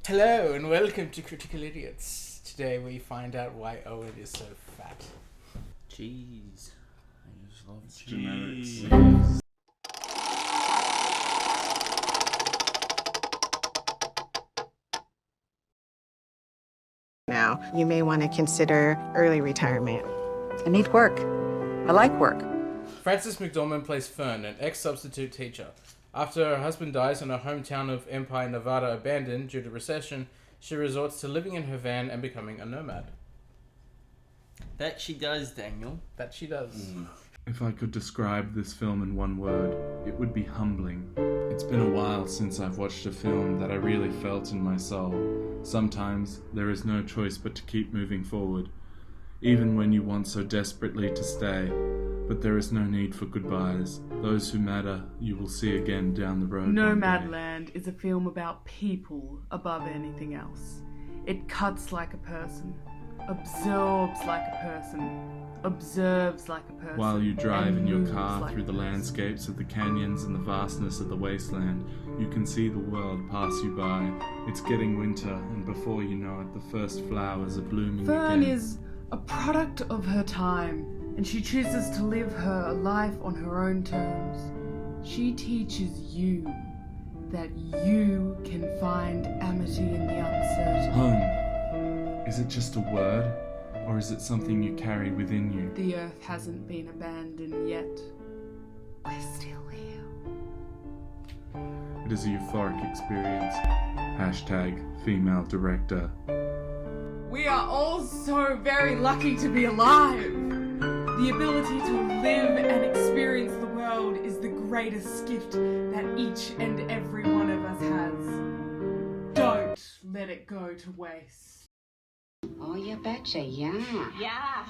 Hello and welcome to Critical Idiots. Today we find out why Owen is so fat. Cheese. I just love Genetics. Now, you may want to consider early retirement. I need work. I like work. Frances McDormand plays Fern, an ex-substitute teacher. After her husband dies and her hometown of Empire, Nevada abandoned due to recession, she resorts to living in her van and becoming a nomad. That she does, Daniel. That she does. If I could describe this film in one word, it would be humbling. It's been a while since I've watched a film that I really felt in my soul. Sometimes there is no choice but to keep moving forward, even when you want so desperately to stay. But there is no need for goodbyes. Those who matter you will see again down the road. NOMADLAND is a film about people above anything else. It cuts like a person, absorbs like a person, observes like a person. While you drive in your moves car like through a the person. landscapes of the canyons and the vastness of the wasteland, you can see the world pass you by. It's getting winter, and before you know it, the first flowers are blooming Fern again. is a product of her time, and she chooses to live her life on her own terms. She teaches you that you can find amity in the uncertain. Home. Is it just a word, or is it something you carry within you? The earth hasn't been abandoned yet. We're still here. It is a euphoric experience. Hashtag female director. We are all so very lucky to be alive. The ability to live and experience the world is the greatest gift that each and every one of us has. Don't let it go to waste. Oh, you betcha, yeah.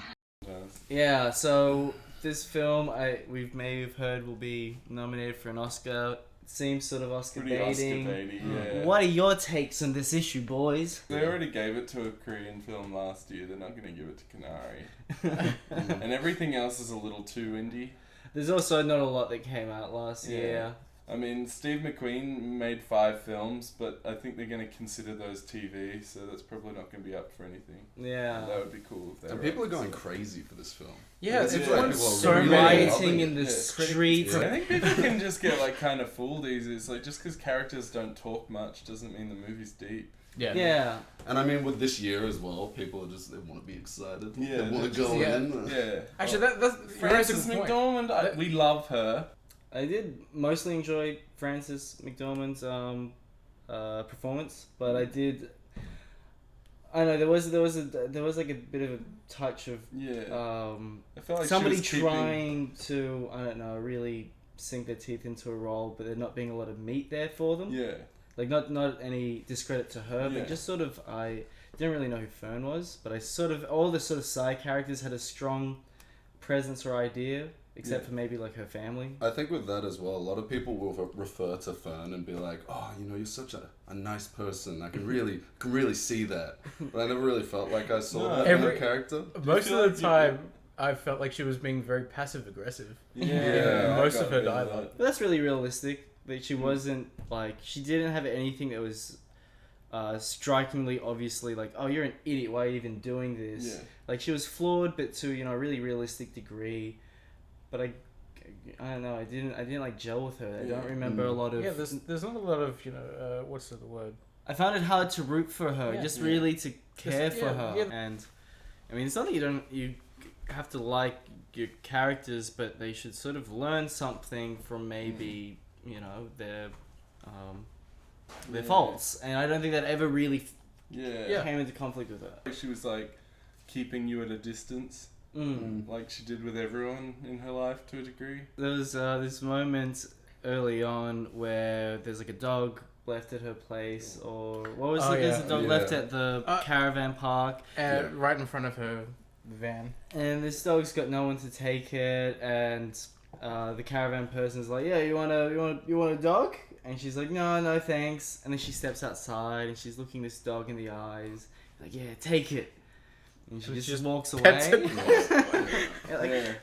Yeah, so this film, we may have heard, will be nominated for an Oscar. It seems sort of Oscar Pretty baiting. Oscar-baity, yeah. What are your takes on this issue, boys? They already gave it to a Korean film last year. They're not going to give it to Canary. And everything else is a little too indie. There's also not a lot that came out last year. I mean, Steve McQueen made 5 films, but I think they're going to consider those TV, so that's probably not going to be up for anything. Yeah. That would be cool if they And were people are up, going so. crazy for this film. Yeah, It seems everyone's people are so really rioting loving in the it. streets. I think people can just get like kind of fooled easy. It's like just because characters don't talk much doesn't mean the movie's deep. Yeah. And I mean, with this year as well, people are just, they want to be excited. Yeah, They want to they're go just- in. Yeah. Actually, that's Frances a good point. McDormand, we love her. I did mostly enjoy Frances McDormand's performance, but I did. I don't know there was like a bit of a touch of Yeah. I felt like somebody she was keeping... trying to really sink their teeth into a role, but there not being a lot of meat there for them. Yeah. Like not any discredit to her, Yeah. but just sort of I didn't really know who Fern was, but I sort of all the sort of side characters had a strong presence or idea. Except Yeah. for maybe like her family. I think with that as well, a lot of people will refer to Fern and be like, "Oh, you know, you're such a nice person. I can really see that." But I never really felt like I saw No. that in her character. Most feel of like the you- time, I felt like she was being very passive aggressive. Yeah. Most I of her got dialogue. But that's really realistic. But she wasn't like she didn't have anything that was strikingly obviously like, oh, you're an idiot. Why are you even doing this? Yeah. Like she was flawed, but to a really realistic degree. But I don't know. I didn't like gel with her. I don't remember a lot of. Yeah, there's not a lot of what's the word? I found it hard to root for her. Yeah. Just Yeah. really to care for yeah, her. yeah. And I mean, it's not that you have to like your characters, but they should sort of learn something from maybe their faults. And I don't think that ever really Yeah. came into conflict with her. She was like keeping you at a distance, like she did with everyone in her life to a degree. There was this moment early on where there's like a dog left at her place, or what was it? There's a dog left at the caravan park, right in front of her van. and this dog's got no one to take it, and the caravan person's like, "Yeah, you want a dog?" And she's like, "No, thanks." And then she steps outside and she's looking this dog in the eyes, like, "Yeah, take it." And she And just just walks away. pets it. Like, Yeah.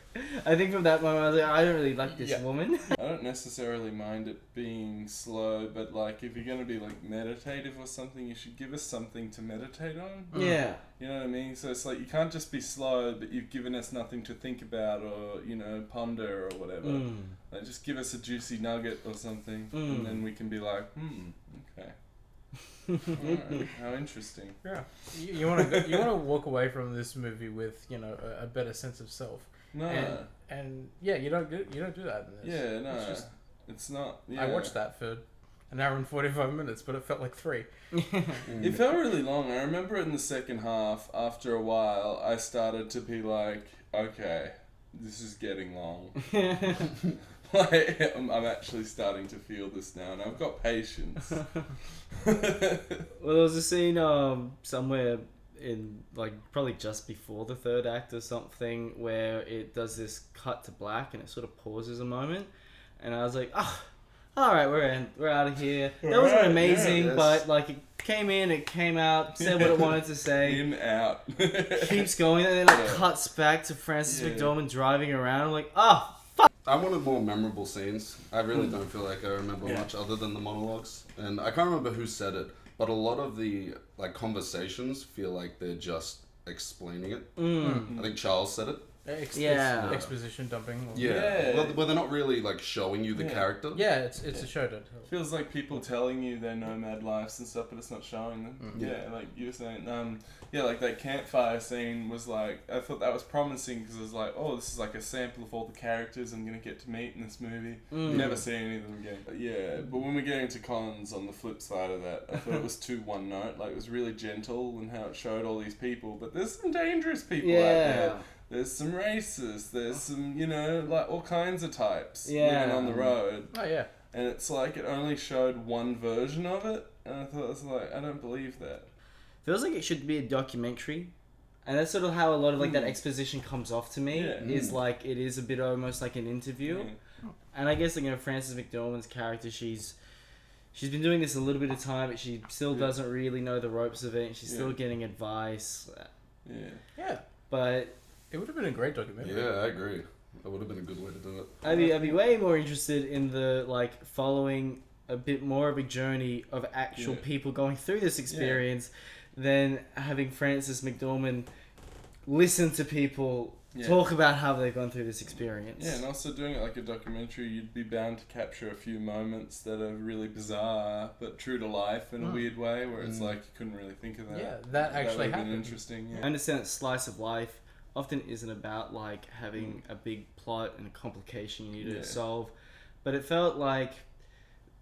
I think from that moment I was like, I don't really like this Yeah. woman. I don't necessarily mind it being slow, but like if you're gonna be like meditative or something, you should give us something to meditate on. Yeah. You know what I mean? So it's like you can't just be slow, but you've given us nothing to think about or ponder or whatever. Like just give us a juicy nugget or something, and then we can be like, okay. Alright, how interesting. Yeah, you want to walk away from this movie with a better sense of self. No. And yeah, you don't do that in this. Yeah, no. It's not. Yeah. I watched that for an hour and 45 minutes, but it felt like 3. It felt really long. I remember it in the second half. After a while, I started to be like, okay, this is getting long. Like, I'm actually starting to feel this now, and I've got patience. Well, there was a scene somewhere in like probably just before the third act or something where it does this cut to black and it sort of pauses a moment, and I was like, all right, we're out of here. That wasn't amazing, but like it came in, it came out, said what it wanted to say. In, out. Keeps going, and then it cuts back to Frances McDormand driving around. I'm like, fuck. I wanted more memorable scenes. I really don't feel like I remember much other than the monologues. And I can't remember who said it, but a lot of the like conversations feel like they're just explaining it. I think Charles said it. Exposition dumping. Yeah. Well, they're not really like showing you the character. Yeah, it's a show to tell. Feels like people telling you their nomad lives and stuff, but it's not showing them. Yeah, like you were saying. Like that campfire scene was like, I thought that was promising because it was like, oh, this is like a sample of all the characters I'm gonna get to meet in this movie. Never see any of them again. But yeah, but when we get into cons, on the flip side of that, I thought it was too one note. Like it was really gentle in how it showed all these people, but there's some dangerous people out there. There's some racists, there's some, like all kinds of types living on the road. Oh, yeah. And it's like it only showed one version of it, and I thought, it's like, I don't believe that. Feels like it should be a documentary. And that's sort of how a lot of like that exposition comes off to me, is like it is a bit almost like an interview. And I guess Frances McDormand's character, she's been doing this a little bit of time, but she still doesn't really know the ropes of it, and she's still getting advice. Yeah. But it would have been a great documentary. Yeah, I agree. That would have been a good way to do it. I'd be way more interested in the like following a bit more of a journey of actual people going through this experience than having Frances McDormand listen to people talk about how they've gone through this experience. Yeah, and also doing it like a documentary, you'd be bound to capture a few moments that are really bizarre but true to life in a weird way, where it's like you couldn't really think of that. Yeah, that actually would have happened. been interesting. I understand that slice of life often isn't about like having a big plot and a complication you need to solve, but it felt like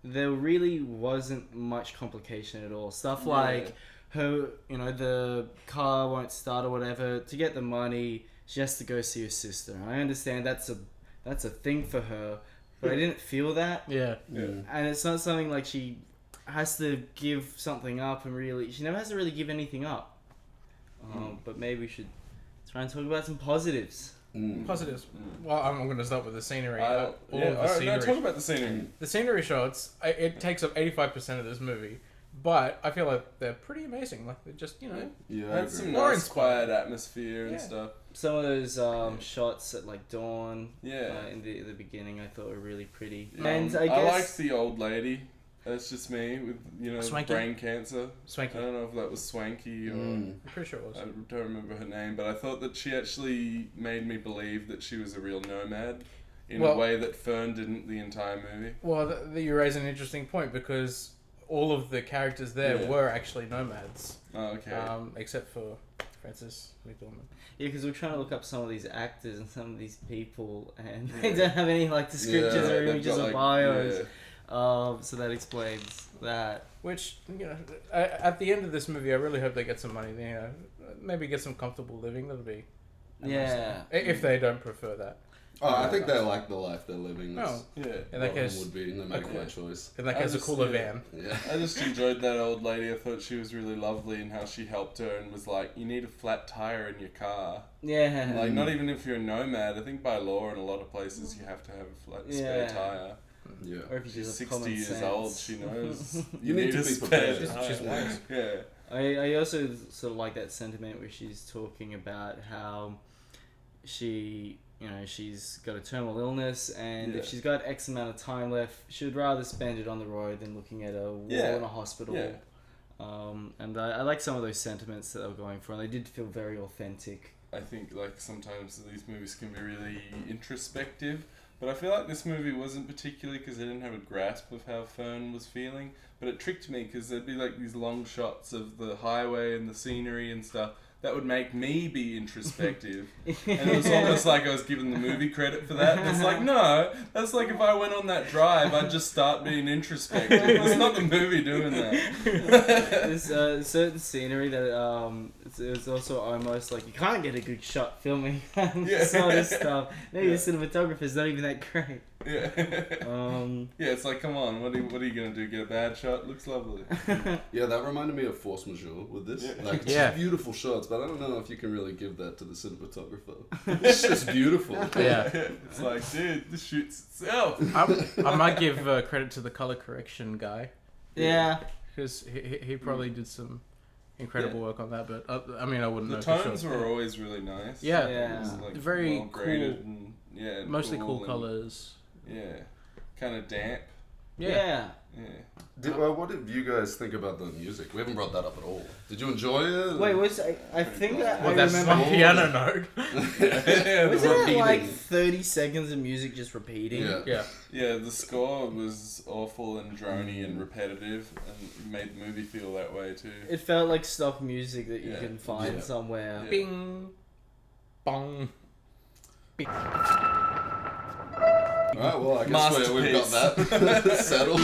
there really wasn't much complication at all. Stuff like her, the car won't start or whatever. To get the money, she has to go see her sister. I understand that's a thing for her, but I didn't feel that. Yeah. And it's not something like she has to give something up, and she never has to really give anything up. But maybe we should try and talk about some positives. Positives. Well, I'm going to start with the scenery. Talk about the scenery. The scenery shots, it takes up 85% of this movie, but I feel like they're pretty amazing. Like, they're just, Had some more nice quiet atmosphere and stuff. Some of those shots at like dawn in the beginning I thought were really pretty. And I guess liked the old lady. That's just me with Swanky? brain cancer. Swanky. I don't know if that was Swanky or I'm pretty sure it was. I don't remember her name, but I thought that she actually made me believe that she was a real nomad in a way that Fern didn't the entire movie. Well, you raise an interesting point because all of the characters there were actually nomads. Oh, okay. Except for Frances McDormand. Yeah, because we're trying to look up some of these actors and some of these people, and they don't have any like descriptions or images or bios. So that explains that. Which, at the end of this movie, I really hope they get some money. Maybe get some comfortable living. That'll be nice. If they don't prefer that. Oh, I think they like the life they're living. Oh, yeah. In that case, would be no matter what choice. In that case, a cooler van. Yeah. I just enjoyed that old lady. I thought she was really lovely and how she helped her and was like, you need a flat tire in your car. Yeah. Like, not even if you're a nomad. I think by law in a lot of places you have to have a flat spare tire. Yeah. Or if you She's just have 60 common years sense. old. She knows You need to be prepared. She's wise. Yeah. I also sort of like that sentiment where she's talking about how she's got a terminal illness, and Yeah. if she's got X amount of time left, she would rather spend it on the road than looking at a wall Yeah. in a hospital. Yeah. And I like some of those sentiments that they were going for, and they did feel very authentic. I think like sometimes these movies can be really introspective, but I feel like this movie wasn't particularly because I didn't have a grasp of how Fern was feeling. But it tricked me because there'd be like these long shots of the highway and the scenery and stuff that would make me be introspective. And it was almost like I was giving the movie credit for that. And it's like, no, that's like if I went on that drive, I'd just start being introspective. It's not the movie doing that. There's certain scenery that it's also almost like you can't get a good shot filming Yeah. sort of stuff. Maybe Yeah. the cinematographer's not even that great. Yeah. Yeah, it's like, come on, what are you going to do? Get a bad shot? Looks lovely. Yeah, that reminded me of Force Majeure with this. Yeah. Like, it's Yeah. just beautiful shots, but I don't know if you can really give that to the cinematographer. It's just beautiful. Yeah. It's like, dude, this shoots itself. I might give credit to the color correction guy, Yeah. because he probably did some incredible work on that. But I mean, I wouldn't The know for tones sure. were always really nice. Yeah. It was, like, Very well graded cool. and, yeah, Mostly cool and- colors. Yeah. Kind of damp. Yeah. Yeah. What did you guys think about the music? We haven't brought that up at all. Did you enjoy it? Wait, I think that Well, I that's remember. one piano note. Wasn't it like repeating. 30 seconds of music just repeating? Yeah. Yeah. Yeah, the score was awful and drony and repetitive, and made the movie feel that way too. It felt like stock music that you Yeah. can find Yeah. somewhere. Yeah. Bing, bong. Bing. Alright, well, I guess we've got Masterpiece. that settled.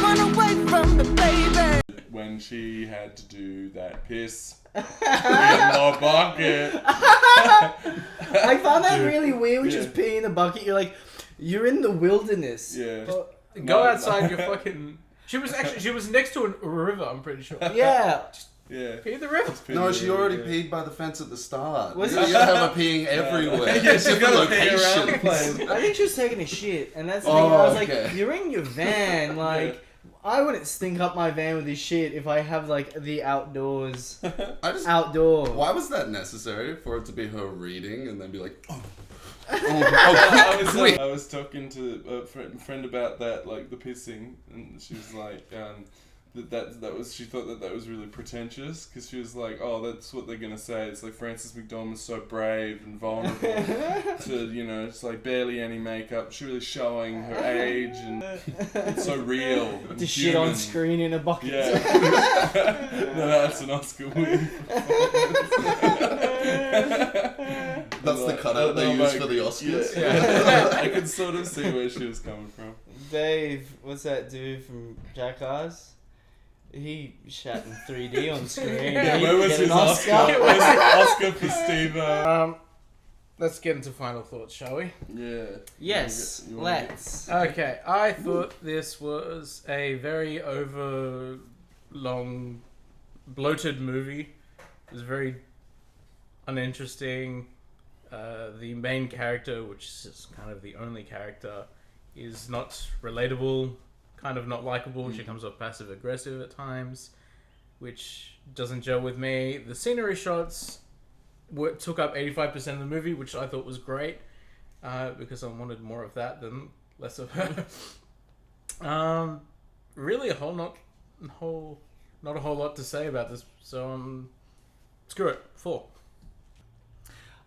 When she had to do that piss in the bucket. I found that Dude. really weird when she was Yeah. peeing in the bucket. You're in the wilderness. Yeah. Oh, Go No, outside your fucking. She was next to a river. I'm pretty sure. yeah. Yeah. Pee in the river. No, she already Yeah. peed by the fence at the start. Was you it- gotta have her peeing everywhere. Yeah, she's Different gotta pee around the locations. place. I think she was taking a shit, and that's the Oh, thing. I was okay. like, you're in your van. Like, I wouldn't stink up my van with this shit if I have, like, the outdoors. I just. Outdoor. Why was that necessary for it to be her reading and then be like, oh, I was talking to a friend about that, like the pissing, and she was like, that was, she thought that was really pretentious, because she was like, oh, that's what they're gonna say. It's like Frances McDormand's so brave and vulnerable to, it's like barely any makeup. She's really showing her age, and it's so real. And To shit on human. screen in a bucket. Yeah. No, that's an Oscar win. that's the cutout they use for the Oscars? Yeah. I could sort of see where she was coming from. Dave, what's that dude from Jackass? He shat in 3D on screen. Yeah, He where was get his an Oscar? Where's the Oscar for Steve? Let's get into final thoughts, shall we? Yeah. Yes, You wanna get- let's. Okay, I thought this was a very long, bloated movie. It was very uninteresting. The main character, which is kind of the only character, is not relatable, kind of not likable. She comes off passive aggressive at times, which doesn't gel with me. The scenery shots took up 85% of the movie, which I thought was great, because I wanted more of that than less of her. Really, not a whole lot to say about this. So screw it. 4.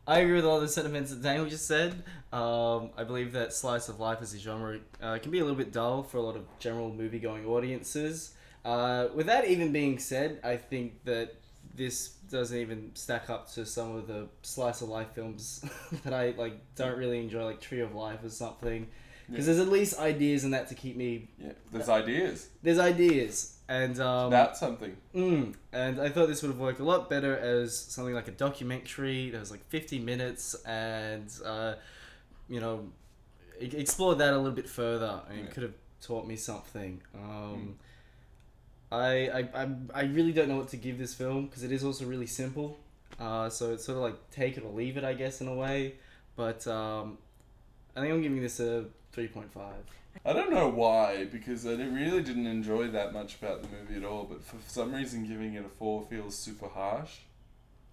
I agree with all the sentiments that Daniel just said. I believe that slice of life as a genre can be a little bit dull for a lot of general movie-going audiences. With that even being said, I think that this doesn't even stack up to some of the slice of life films that I don't really enjoy, like Tree of Life or something. Because there's at least ideas in that to keep me. Yeah, there's ideas There's ideas, and about something. and I thought this would have worked a lot better as something like a documentary that was like 50 minutes, and explored that a little bit further, and it could have taught me something. I really don't know what to give this film, because it is also really simple. So it's sort of like take it or leave it, I guess, in a way. But I think I'm giving this a 3.5. I don't know why, because I really didn't enjoy that much about the movie at all, but for some reason giving it a 4 feels super harsh.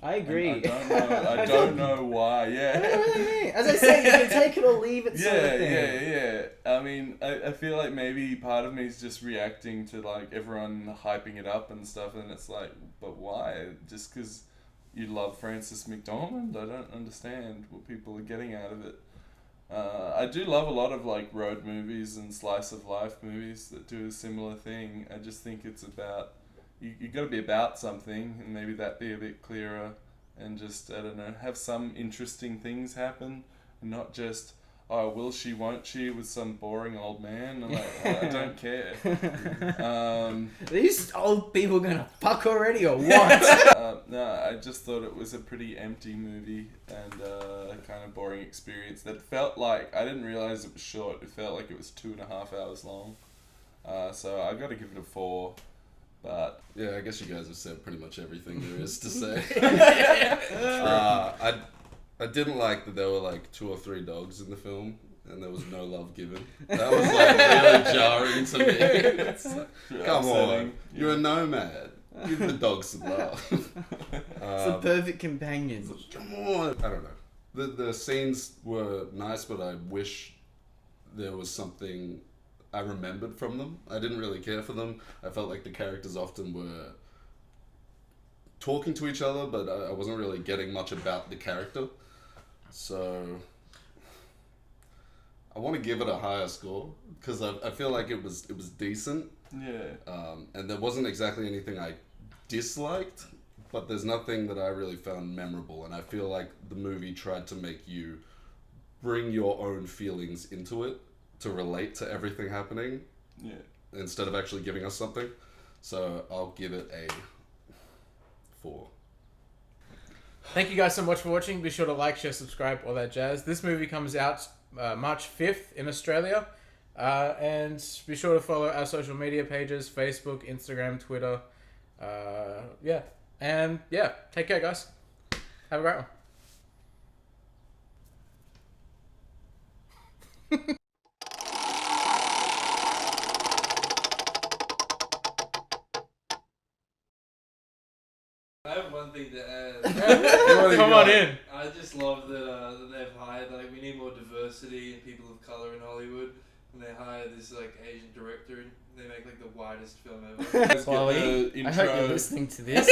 I agree. And I don't know why, yeah. As I said, you can take it or leave it sort of thing. Yeah. I mean, I feel like maybe part of me is just reacting to, like, everyone hyping it up and stuff, and it's like, but why? Just because you love Frances McDormand? I don't understand what people are getting out of it. I do love a lot of, like, road movies and slice of life movies that do a similar thing. I just think it's about... You got to be about something, and maybe that be a bit clearer, and just, I don't know, have some interesting things happen, and not just, oh, will she, won't she, with some boring old man. I'm like, I don't care. These old people gonna fuck already or what? No, I just thought it was a pretty empty movie and kind of boring experience that felt like, I didn't realize it was short. It felt like it was 2.5 hours long. So I got to give it a 4. But yeah, I guess you guys have said pretty much everything there is to say. I didn't like that there were like 2 or 3 dogs in the film and there was no love given. That was like really jarring to me. It's like, come on, you're a nomad. Give the dogs some love. It's the perfect companion. Come on. I don't know. The scenes were nice, but I wish there was something I remembered from them. I didn't really care for them. I felt like the characters often were talking to each other, but I wasn't really getting much about the character. So I want to give it a higher score because I feel like it was decent. yeah. And there wasn't exactly anything I disliked, but there's nothing that I really found memorable. And I feel like the movie tried to make you bring your own feelings into it to relate to everything happening, instead of actually giving us something. So I'll give it a 4. Thank you guys so much for watching. Be sure to like, share, subscribe, all that jazz. This movie comes out March 5th in Australia. And be sure to follow our social media pages, Facebook, Instagram, Twitter. And take care, guys. Have a great one. I have one thing to add. Come on in. I just love that they've hired, like, we need more diversity and people of color in Hollywood, and they hire this like Asian director and they make like the widest film ever. Chloe, I hope you're listening to this.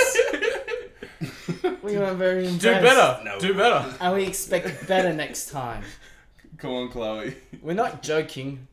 We were very impressed. Do better. No. Do better. And we expect better next time. Come on, Chloe. We're not joking.